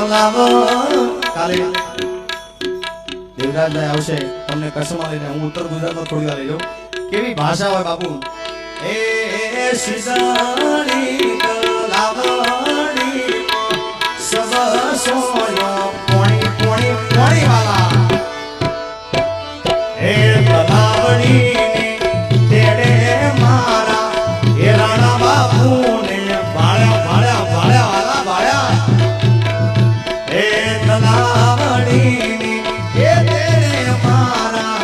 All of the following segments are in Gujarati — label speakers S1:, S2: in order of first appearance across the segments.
S1: તલાવો કાલે દેવરાજભાઈ આવશે તમને કચ્છમાં લઈને હું ઉત્તર ગુજરાતમાં થોડી વાર લઈ જાઉં કેવી ભાષા હોય બાપુ એ શિસાણી તલાવણી સબ સોયો પોણી પોણી પોણી વાલા એ તલાવણી તેડે મારા એ રાણા બાપુ ને ભાળ્યા ભાળ્યા ભાળ્યા વાલા ભાળ્યા એ તલાવણી એ તેડે મારા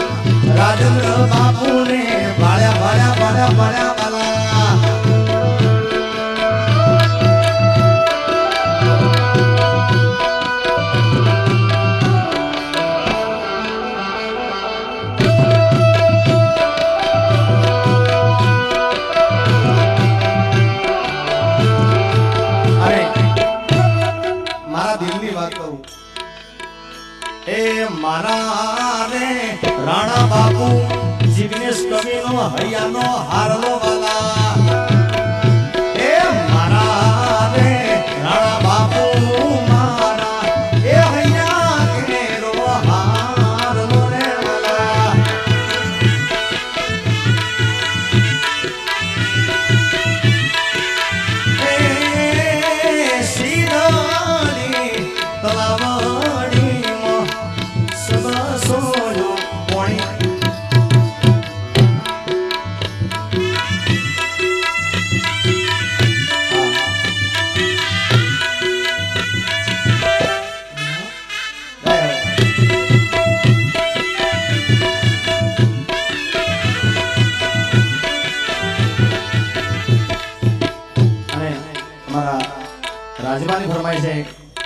S1: રાજેન્દ્ર બાપુ ને ભાળ્યા ભાળ્યા ભાળ્યા ભાળ્યા વાલા મારા રે રાણા બાપુ જિગ્નેશ કવિનો હૈયાનો હારલો વાલા એ મારા રે રાણા બાપુ મારા એ હૈયા કેરો હારલો રે વાલા એ શિરાણી તલાવણી રાજમાની ફરમાઈ છે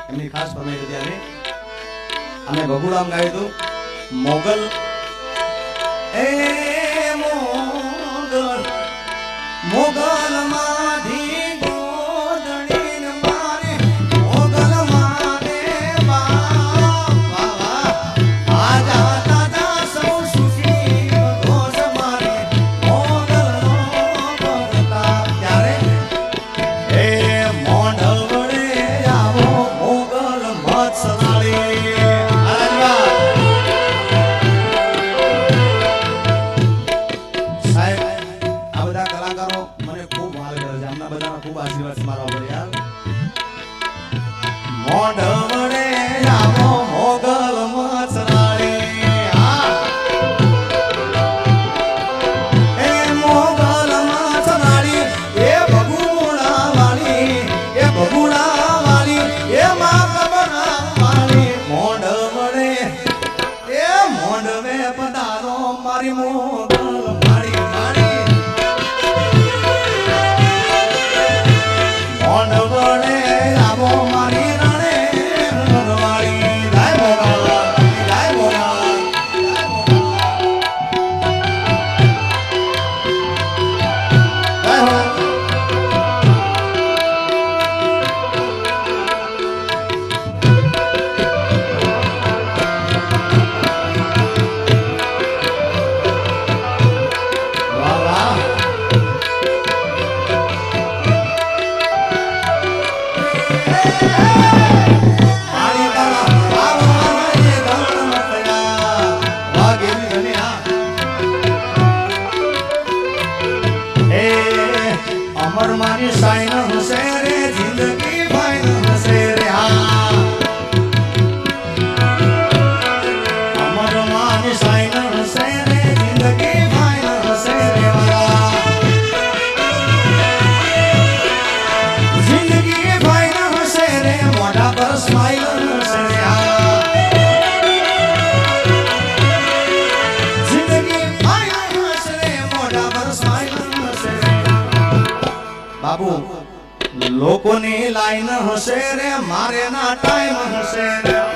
S1: એમની ખાસ ફરમાઈ હતી અને અમે ભગુડામ ગાયું હતું મોગલ એ મોગલ મોગલ માધી ગોદડીન મારે મોગલ મારે બાવા આજા દાદા સૌ સુખી દોષ મારે મોગલ નો બગલા ત્યારે એ મારી મોગલ મારી મારી મોન વડે આવો મારી રાણે મોગવાળી જાય મોગલ જાય મોગલ अमर मानी साइन हसे रे जिंदगी फाइन हसे रे हाँ अमर मानी साइन हसे रे जिंदगी फाइन हसे रे वाला जिंदगी फाइन हसे रे मोटा पर स्माइल हसे रे हाँ जिंदगी फाइन हसे रे मोटा पर स्माइल हसे रे बाबू लोकोनी लाइन हसे रे मारे ना टाइम हसे रे